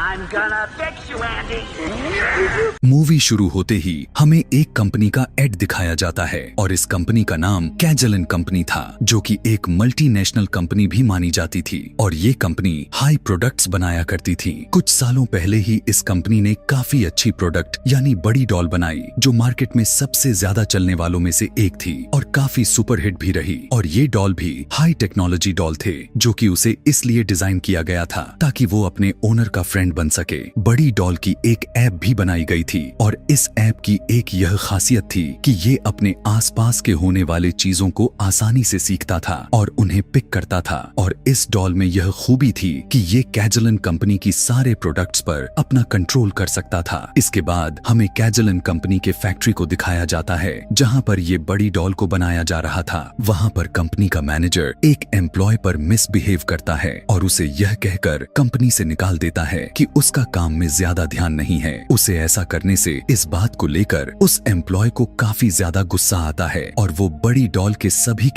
I'm gonna fix you, Andy. Movie शुरू होते ही हमें एक कंपनी का एड दिखाया जाता है और इस कंपनी का नाम कैजलन कंपनी था, जो कि एक मल्टीनेशनल कंपनी भी मानी जाती थी और ये कंपनी हाई प्रोडक्ट्स बनाया करती थी। कुछ सालों पहले ही इस कंपनी ने काफी अच्छी प्रोडक्ट यानी बड़ी डॉल बनाई, जो मार्केट में सबसे ज्यादा चलने वालों में से एक थी और काफी सुपरहिट भी रही। और ये डॉल भी हाई टेक्नोलॉजी डॉल थे, जो कि उसे इसलिए डिजाइन किया गया था ताकि वो अपने ओनर का फ्रेंड बन सके। बड़ी डॉल की एक ऐप भी बनाई गई थी और इस ऐप की एक यह खासियत थी कि ये अपने आसपास के होने वाले चीजों को आसानी से सीखता था और उन्हें पिक करता था। और इस डॉल में यह खूबी थी कि ये कैजलन कंपनी की सारे प्रोडक्ट्स पर अपना कंट्रोल कर सकता था। इसके बाद हमें कैजलन कंपनी के फैक्ट्री को दिखाया जाता है, जहां पर ये बड़ी डॉल को बनाया जा रहा था। वहां पर कंपनी का मैनेजर एक एम्प्लॉय पर मिसबिहेव करता है और उसे यह कहकर कंपनी से निकाल देता है कि उसका काम में ज्यादा ध्यान नहीं है। उसे ऐसा करने से इस बात को लेकर उस एम्प्लॉय को काफी ज्यादा गुस्सा आता है और वो बड़ी डॉल के सभी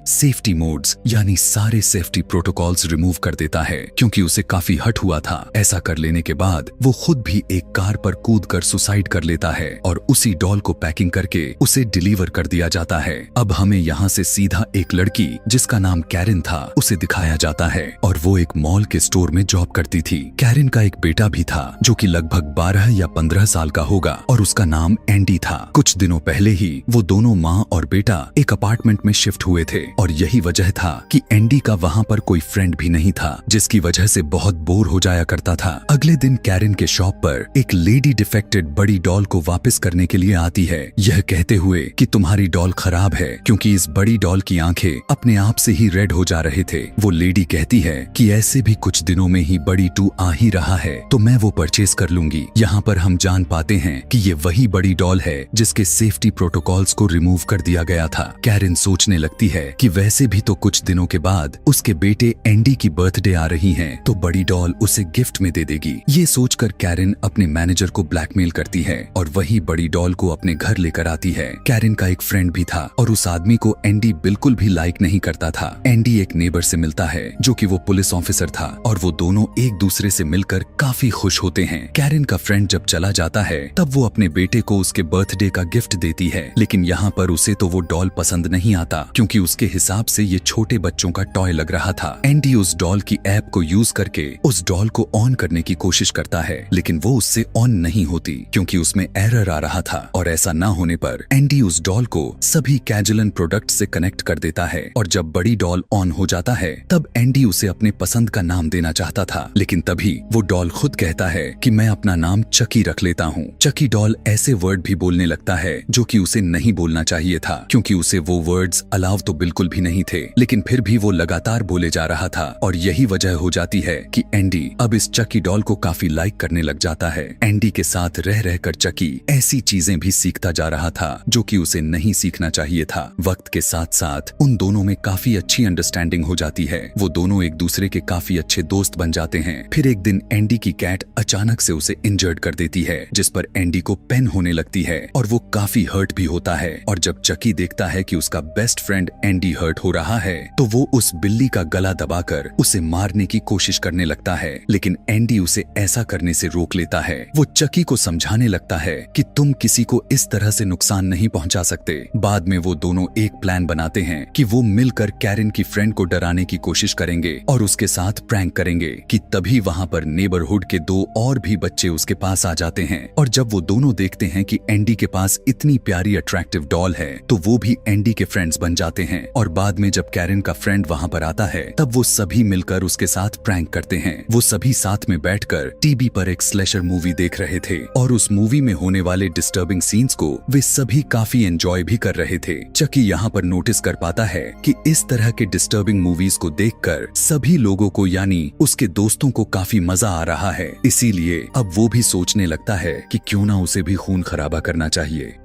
सेफ्टी मोड्स यानी सारे सेफ्टी प्रोटोकॉल्स रिमूव कर देता है, क्योंकि उसे काफी हट हुआ था। ऐसा कर लेने के बाद वो खुद भी एक कार पर कूदकर सुसाइड कर लेता है और उसी डॉल को पैकिंग करके उसे डिलीवर कर दिया जाता है। अब हमें यहाँ से सीधा एक लड़की जिसका नाम कैरिन था उसे दिखाया जाता है और वो एक मॉल के स्टोर में जॉब करती थी। कैरिन का एक बेटा भी था जो कि लगभग 12 या 15 साल का होगा और उसका नाम एंडी था। कुछ दिनों पहले ही वो दोनों माँ और बेटा एक अपार्टमेंट में शिफ्ट हुए थे और यही वजह था कि एंडी का वहाँ पर कोई फ्रेंड भी नहीं था, जिसकी वजह से बहुत बोर हो जाया करता था। अगले दिन कैरिन के शॉप पर एक लेडी डिफेक्टेड बड़ी डॉल को वापस करने के लिए आती है, यह कहते हुए कि तुम्हारी डॉल खराब है, क्योंकि इस बड़ी डॉल की आंखें अपने आप से ही रेड हो जा रहे थे। वो लेडी कहती है कि ऐसे भी कुछ दिनों में ही बड़ी 2 आ ही रहा है, तो मैं वो परचेज कर लूंगी। यहाँ पर हम जान पाते हैं कि ये वही बड़ी डॉल है जिसके सेफ्टी प्रोटोकॉल्स को रिमूव कर दिया गया था। कैरिन सोचने लगती है कि वैसे भी तो कुछ दिनों के बाद उसके बेटे एंडी की बर्थडे आ रही है, तो बड़ी डॉल उसे गिफ्ट में दे देगी। ये सोचकर कैरिन अपने मैनेजर को ब्लैकमेल करती है और वही बड़ी डॉल को अपने घर लेकर आती है। कैरिन का एक फ्रेंड भी था और उस आदमी को एंडी बिल्कुल भी लाइक नहीं करता था। एंडी एक नेबर से मिलता है जो कि वो पुलिस ऑफिसर था और वो दोनों एक दूसरे से मिलकर काफी खुश होते हैं। कैरिन का फ्रेंड जब चला जाता है तब वो अपने बेटे को उसके बर्थडे का गिफ्ट देती है, लेकिन यहाँ पर उसे तो वो डॉल पसंद नहीं आता, क्योंकि उसके हिसाब से ये छोटे बच्चों का टॉय लग रहा था। एंडी उस डॉल की ऐप को यूज करके उस डॉल को ऑन करने की कोशिश करता है, लेकिन वो उससे ऑन नहीं होती क्योंकि उसमें एरर आ रहा था। और ऐसा ना होने पर एंडी उस डॉल को सभी कैजलन प्रोडक्ट से कनेक्ट कर देता है और जब बड़ी डॉल ऑन हो जाता है तब एंडी उसे अपने पसंद का नाम देना चाहता था, लेकिन तभी वो डॉल खुद कहता है कि मैं अपना नाम चकी रख लेता हूँ। चकी डॉल ऐसे वर्ड भी बोलने लगता है जो कि उसे नहीं बोलना चाहिए था, क्योंकि उसे वो वर्ड्स अलाउ तो बिल्कुल भी नहीं थे, लेकिन फिर भी वो लगातार बोले जा रहा था और यही वजह हो जाती है कि एंडी अब इस चकी डॉल को काफी लाइक करने लग जाता है। एंडी के साथ रह रहकर चकी ऐसी चीजें भी सीखता जा रहा था जो कि उसे नहीं सीखना चाहिए था। वक्त के साथ साथ उन दोनों में काफी अच्छी अंडरस्टैंडिंग हो जाती है। वो दोनों एक दूसरे के काफी अच्छे दोस्त बन जाते हैं। फिर एक दिन एंडी की कैट अचानक से उसे इंजर्ड कर देती है, जिस पर एंडी को पेन होने लगती है और वो काफी हर्ट भी होता है। और जब चकी देखता है कि उसका बेस्ट फ्रेंड एंडी हर्ट हो रहा है तो वो उस बिल्ली का गला दबाकर उसे मारने की कोशिश करने लगता है, लेकिन एंडी उसे ऐसा करने से रोक लेता है। वो चकी को समझाने लगता है कि तुम किसी को इस तरह से नुकसान नहीं पहुंचा सकते। बाद में वो दोनों एक प्लान बनाते हैं कि वो मिलकर कैरिन की फ्रेंड को डराने की कोशिश करेंगे और उसके साथ प्रैंक करेंगे कि तभी वहां पर नेबरहुड के 2 और भी बच्चे उसके पास आ जाते हैं। और जब वो दोनों देखते हैं कि एंडी के पास इतनी प्यारी अट्रैक्टिव डॉल है तो वो भी एंडी के फ्रेंड्स बन जाते हैं। और बाद में जब कैरिन का फ्रेंड वहां पर आता है तब वो सभी मिलकर उसके साथ प्रैंक करते हैं। वो सभी साथ में बैठकर टीवी पर एक स्लैशर मूवी देख रहे थे और उस मूवी में होने वाले डिस्टर्बिंग सीन्स को वे सभी काफी एंजॉय भी कर रहे थे। चकी यहाँ पर नोटिस कर पाता है कि इस तरह के डिस्टर्बिंग मूवीज को देखकर सभी लोगों को यानी उसके दोस्तों को काफी मजा आ रहा है, इसीलिए अब वो भी सोचने लगता है कि क्यों ना उसे भी खून खराबा करना चाहिए।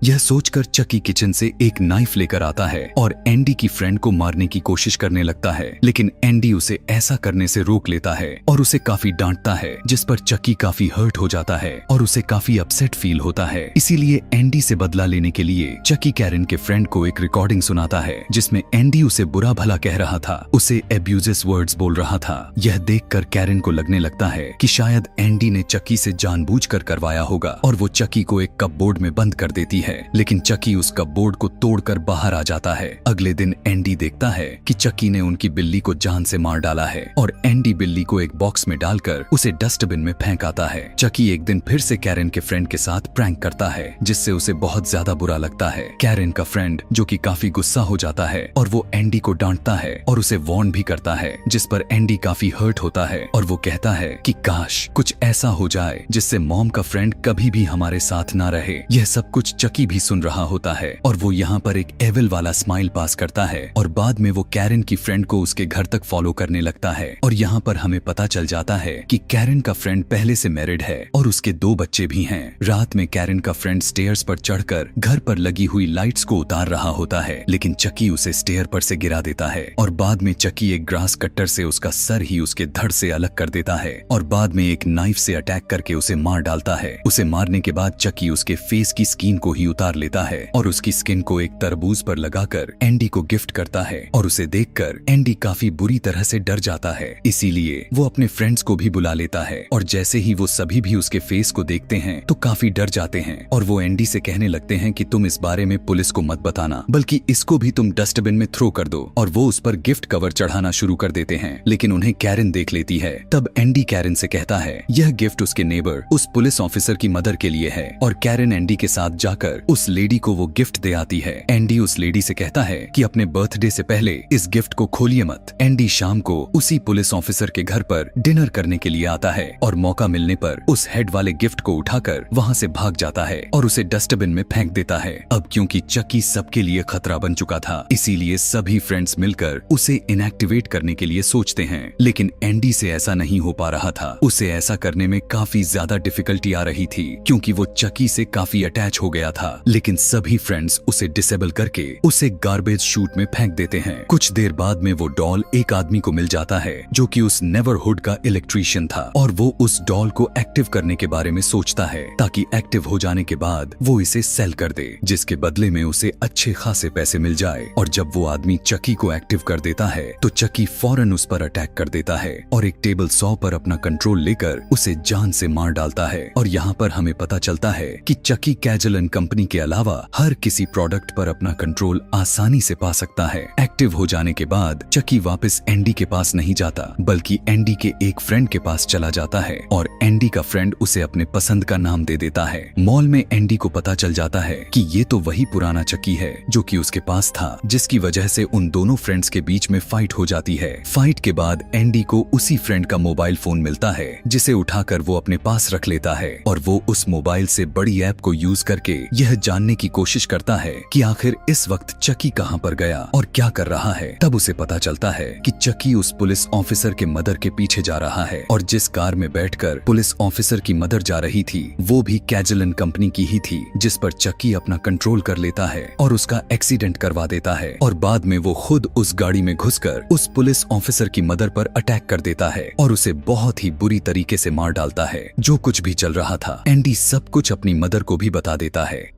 यह सोचकर चकी किचन से एक नाइफ लेकर आता है और एंडी की फ्रेंड को मारने की कोशिश करने लगता है, लेकिन एंडी उसे ऐसा करने से रोक लेता है और उसे काफी डांटता है, जिस पर चकी काफी हर्ट हो जाता है और उसे काफी अपसेट फील होता है। इसीलिए एंडी से बदला लेने के लिए चकी कैरन के फ्रेंड को एक रिकॉर्डिंग सुनाता है, जिसमें एंडी उसे बुरा भला कह रहा था, उसे एब्यूजिव वर्ड्स बोल रहा था। यह देखकर कैरन को लगने लगता है कि शायद एंडी ने चकी से जानबूझकर करवाया होगा और वो चकी को एक कपबोर्ड में बंद कर देती है, लेकिन चकी उस कपबोर्ड को तोड़कर बाहर आ जाता है। अगले दिन एंडी देखता है कि चकी ने उनकी बिल्ली को जान से मार डाला है और एंडी बिल्ली को एक बॉक्स में डालकर उसे डस्टबिन में फेंक आता है। चकी एक दिन फिर से कैरन के फ्रेंड के साथ प्रैंक करता है, जिससे उसे बहुत ज्यादा बुरा लगता है। कैरन का फ्रेंड जो कि काफी गुस्सा हो जाता है और वो एंडी को डांटता है और उसे वार्न भी करता है, जिस पर एंडी काफी हर्ट होता है और वो कहता है कि काश कुछ ऐसा हो जाए जिससे मॉम का फ्रेंड कभी भी हमारे साथ ना रहे। यह सब कुछ चकी भी सुन रहा होता है और वो यहाँ पर एक एविल वाला स्माइल पास करता है और बाद में वो कैरन की फ्रेंड को उसके घर तक फॉलो करने लगता है। और यहाँ पर हमें पता चल जाता है कि कैरन का फ्रेंड पहले से मैरिड है और उसके 2 बच्चे भी हैं। रात में कैरन का फ्रेंड स्टेयर्स पर चढ़कर घर पर लगी हुई लाइट्स को उतार रहा होता है, लेकिन चकी उसे स्टेयर पर से गिरा देता है और बाद में चकी एक ग्रास कट्टर से उसका सर ही उसके धड़ से अलग कर देता है और बाद में एक नाइफ से अटैक करके उसे मार डालता है। उसे मारने के बाद चकी उसके फेस की स्किन को ही उतार लेता है और उसकी स्किन को एक तरबूज पर लगाकर एंडी को गिफ्ट करता है और उसे देखकर एंडी काफी बुरी तरह से डर जाता है। इसीलिए वो अपने फ्रेंड्स को भी बुला लेता है और जैसे ही वो सभी भी उसके फेस को देखते हैं तो काफी डर जाते हैं और वो एंडी से कहने लगते हैं कि तुम इस बारे में पुलिस को मत बताना, बल्कि इसको भी तुम डस्टबिन में थ्रो कर दो। और वो उस पर गिफ्ट कवर चढ़ाना शुरू कर देते हैं, लेकिन उन्हें कैरन देख लेती है। तब एंडी कैरन से कहता है यह गिफ्ट उसके नेबर उस पुलिस ऑफिसर की मदर के लिए है और कैरन एंडी के साथ जाकर उस लेडी को वो गिफ्ट दे आती है। एंडी उस लेडी से कहता है कि अपने बर्थडे से पहले इस गिफ्ट को खोलिए मत। एंडी शाम को उसी पुलिस ऑफिसर के घर पर डिनर करने के लिए आता है और मौका मिलने पर उस हेड वाले गिफ्ट को उठाकर वहाँ से भाग जाता है और उसे डस्टबिन में फेंक देता है। अब क्योंकि चकी सबके लिए खतरा बन चुका था, इसीलिए सभी फ्रेंड्स मिलकर उसे इनएक्टिवेट करने के लिए सोचते हैं, लेकिन एंडी से ऐसा नहीं हो पा रहा था। उसे ऐसा करने में काफी ज्यादा डिफिकल्टी आ रही थी क्योंकि वो चकी से काफी अटैच हो गया था, लेकिन सभी फ्रेंड्स उसे डिसेबल करके उसे गार्बेज शूट में फेंक देते हैं। कुछ देर बाद में वो डॉल एक आदमी को मिल जाता है जो कि उस नेबरहुड का इलेक्ट्रीशियन था और वो उस डॉल को एक्टिव करने के बारे में सोचता है ताकि एक्टिव हो जाने के बाद वो इसे सेल कर दे, जिसके बदले में उसे अच्छे खासे पैसे मिल जाए। और जब वो आदमी चकी को एक्टिव कर देता है तो चकी फौरन उस पर अटैक कर देता है और एक टेबल सॉ पर अपना कंट्रोल लेकर उसे जान से मार डालता है। और यहाँ पर हमें पता चलता है कि चकी कैजलन कंपनी के अलावा हर किसी प्रोडक्ट पर अपना कंट्रोल आसानी से पा सकता है। एक्टिव हो जाने के बाद चकी वापस एंडी के पास नहीं जाता, बल्कि एंडी के एक फ्रेंड के पास चला जाता है और एंडी का फ्रेंड उसे अपने पसंद का नाम दे देता है। मॉल में एंडी को पता चल जाता है कि ये तो वही पुराना चकी है जो कि उसके पास था, जिसकी वजह से उन दोनों फ्रेंड्स के बीच में फाइट हो जाती है। फाइट के बाद एंडी को उसी फ्रेंड का मोबाइल फोन मिलता है, जिसे उठाकर वो अपने पास रख लेता है और वो उस मोबाइल से बड़ी ऐप को यूज करके यह जानने की कोशिश करता है कि आखिर इस वक्त चकी कहाँ पर गया और क्या कर रहा है। तब उसे पता चलता है कि चकी उस पुलिस ऑफिसर के मदर के पीछे जा रहा है और जिस कार में बैठकर पुलिस ऑफिसर की मदर जा रही थी वो भी कैजलन कंपनी की ही थी, जिस पर चकी अपना कंट्रोल कर लेता है और उसका एक्सीडेंट करवा देता है और बाद में वो खुद उस गाड़ी में घुसकर उस पुलिस ऑफिसर की मदर पर अटैक कर देता है और उसे बहुत ही बुरी तरीके से मार डालता है। जो कुछ भी चल रहा था एंडी सब कुछ अपनी मदर को भी बता देता है,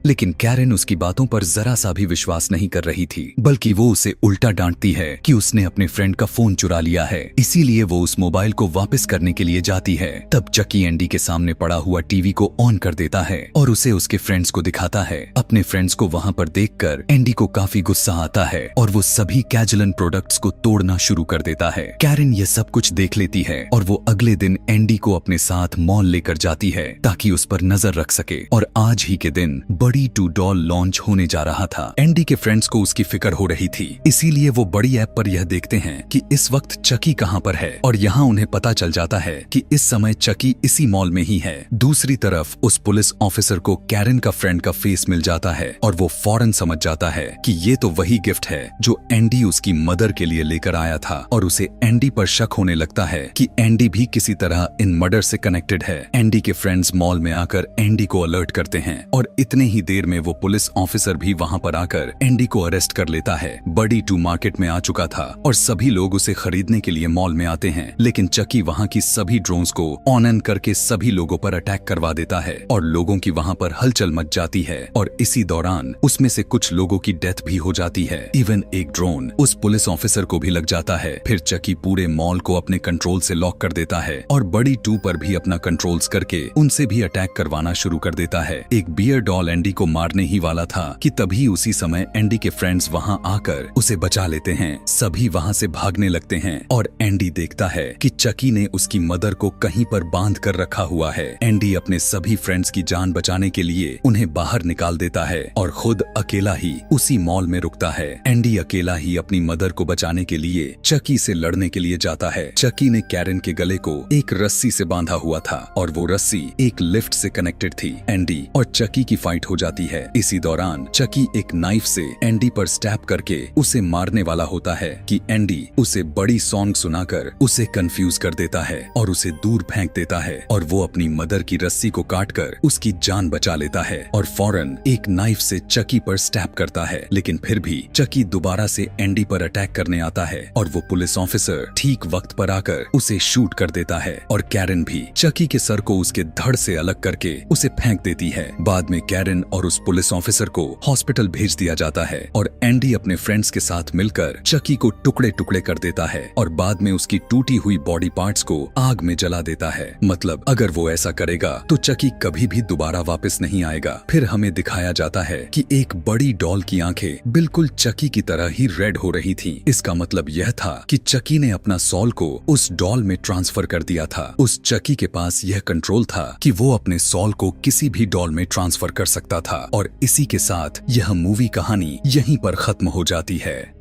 लेकिन कैरन उसकी बातों पर जरा सा भी विश्वास नहीं कर रही थी, बल्कि वो उसे उल्टा डांटती है कि उसने अपने फ्रेंड का फोन चुरा लिया है, इसीलिए वो उस मोबाइल को वापस करने के लिए जाती है। तब चकी एंडी के सामने पड़ा हुआ टीवी को ऑन कर देता है और उसे उसके फ्रेंड्स को दिखाता है। अपने फ्रेंड्स को वहाँ पर देखकर एंडी को काफी गुस्सा आता है और वो सभी कैजलन प्रोडक्ट्स को तोड़ना शुरू कर देता है। कैरन ये सब कुछ देख लेती है और वो अगले दिन एंडी को अपने साथ मॉल लेकर जाती है ताकि उस पर नजर रख सके। और आज ही के दिन बड़ी 2 डॉल लॉन्च होने जा रहा था। एंडी के फ्रेंड्स को उसकी फिक्र हो रही थी, इसीलिए वो बड़ी ऐप पर यह देखते हैं कि इस वक्त चकी कहां पर है और यहाँ उन्हें पता चल जाता है कि इस समय चकी इसी मॉल में ही है। दूसरी तरफ उस पुलिस ऑफिसर को कैरन का फ्रेंड का फेस मिल जाता है और वो फौरन समझ जाता है कि ये तो वही गिफ्ट है जो एंडी उसकी मदर के लिए लेकर आया था और उसे एंडी पर शक होने लगता है कि एंडी भी किसी तरह इन मर्डर से कनेक्टेड है। एंडी के फ्रेंड्स मॉल में आकर एंडी को अलर्ट करते हैं और इतने ही देर में वो पुलिस ऑफिसर भी वहाँ पर आकर एंडी को अरेस्ट कर लेता है। बडी 2 मार्केट में आ चुका था और सभी लोग उसे खरीदने के लिए मॉल में आते हैं, लेकिन चकी वहाँ की सभी ड्रोन्स को ऑन करके सभी लोगों पर अटैक करवा देता है और लोगों की वहाँ पर हलचल मच जाती है और इसी दौरान उसमें से कुछ लोगों की डेथ भी हो जाती है। इवन एक ड्रोन उस पुलिस ऑफिसर को भी लग जाता है। फिर चकी पूरे मॉल को अपने कंट्रोल से लॉक कर देता है और बडी 2 पर भी अपना कंट्रोल्स करके उनसे भी अटैक करवाना शुरू कर देता है। एक बियर डॉल एंडी को मारने ही वाला था कि तभी उसी समय एंडी के फ्रेंड्स वहाँ आकर उसे बचा लेते हैं। सभी वहाँ से भागने लगते हैं और एंडी देखता है कि चकी ने उसकी मदर को कहीं पर बांध कर रखा हुआ है। एंडी अपने सभी फ्रेंड्स की जान बचाने के लिए उन्हें बाहर निकाल देता है और खुद अकेला ही उसी मॉल में रुकता है। एंडी अकेला ही अपनी मदर को बचाने के लिए चकी से लड़ने के लिए जाता है। चकी ने कैरन के गले को एक रस्सी से बांधा हुआ था और वो रस्सी एक लिफ्ट से कनेक्टेड थी। एंडी और चकी की फाइट हो जाती है। इसी दौरान चकी एक नाइफ से एंडी पर स्टैब करके उसे मारने वाला होता है कि एंडी उसे बड़ी सॉन्ग सुनाकर उसे कंफ्यूज कर देता है और उसे दूर फेंक देता है और वो अपनी मदर की रस्सी को काटकर उसकी जान बचा लेता है और फौरन एक नाइफ से चकी पर स्टैब करता है। लेकिन फिर भी चकी दोबारा से एंडी पर अटैक करने आता है और वो पुलिस ऑफिसर ठीक वक्त पर आकर उसे शूट कर देता है और कैरन भी चकी के सर को उसके धड़ से अलग करके उसे फेंक देती है। बाद में कैरन और उस पुलिस ऑफिसर को हॉस्पिटल भेज दिया जाता है और एंडी अपने फ्रेंड्स के साथ मिलकर चकी को टुकड़े टुकड़े कर देता है और बाद में उसकी टूटी हुई बॉडी पार्ट्स को आग में जला देता है। मतलब अगर वो ऐसा करेगा तो चकी कभी भी दोबारा वापस नहीं आएगा। फिर हमें दिखाया जाता है कि एक बड़ी डॉल की आंखें बिल्कुल चकी की तरह ही रेड हो रही थीं। इसका मतलब यह था कि चकी ने अपना सॉल को उस डॉल में ट्रांसफर कर दिया था। उस चकी के पास यह कंट्रोल था कि वो अपने सॉल को किसी भी डॉल में ट्रांसफर कर सकता था और इसी के साथ यह मूवी कहानी यहीं पर खत्म हो जाती है।